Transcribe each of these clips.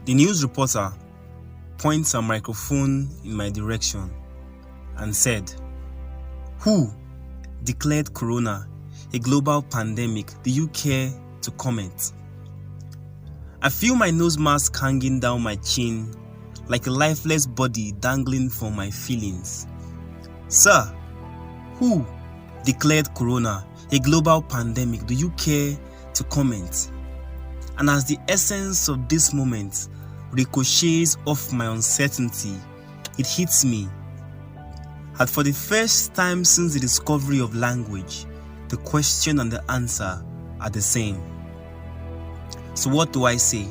The news reporter points a microphone in my direction and said, "Who declared Corona a global pandemic? Do you care to comment?" I feel my nose mask hanging down my chin like a lifeless body dangling from my feelings. Sir, who declared Corona a global pandemic? Do you care to comment? And as the essence of this moment ricochets off my uncertainty, it hits me that for the first time since the discovery of language, the question and the answer are the same. So what do I say?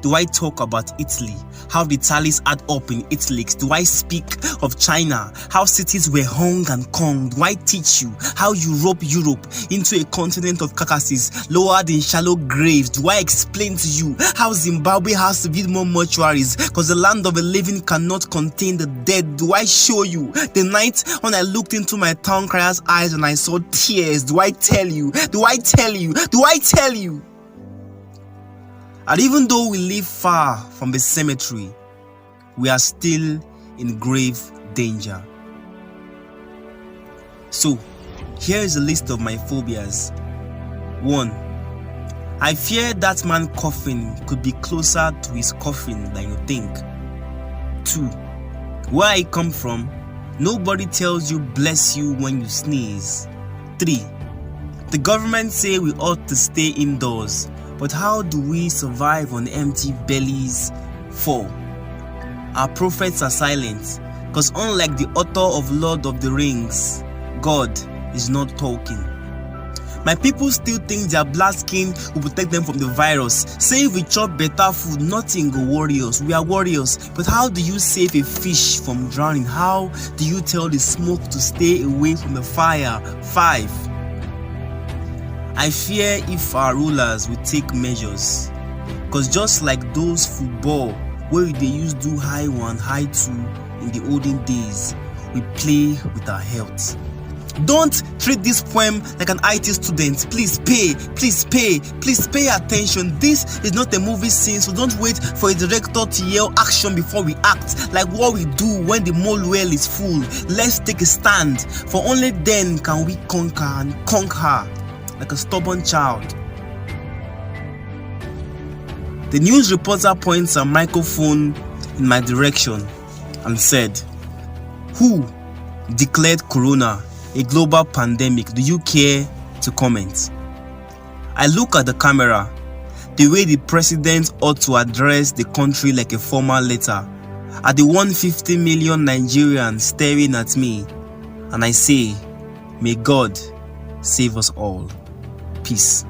Do I talk about Italy, how the tallies add up in Italy? Do I speak of China, how cities were hung and conged? Do I teach you how you rope Europe into a continent of carcasses lowered in shallow graves? Do I explain to you how Zimbabwe has to build more mortuaries because the land of the living cannot contain the dead? Do I show you the night when I looked into my town crier's eyes and I saw tears? Do I tell you? Do I tell you? Do I tell you? And even though we live far from the cemetery, we are still in grave danger. So, here is a list of my phobias. 1. I fear that man's coffin could be closer to his coffin than you think. 2. Where I come from, nobody tells you bless you when you sneeze. 3. The government say we ought to stay indoors. But how do we survive on empty bellies? 4. Our prophets are silent, because unlike the author of Lord of the Rings, God is not talking. My people still think their black skin will protect them from the virus. Say if we chop better food, nothing go worry us. We are warriors. But how do you save a fish from drowning? How do you tell the smoke to stay away from the fire? 5. I fear if our rulers will take measures, because just like those football where they used do high 1, high 2 in the olden days, we play with our health. Don't treat this poem like an IT student. Please pay attention. This is not a movie scene, so don't wait for a director to yell action before we act, like what we do when the mole well is full. Let's take a stand, for only then can we conquer and conquer like a stubborn child. The news reporter points a microphone in my direction and said, "Who declared Corona a global pandemic? Do you care to comment?" I look at the camera, the way the president ought to address the country like a formal letter, at the 150 million Nigerians staring at me, and I say, may God save us all. Peace.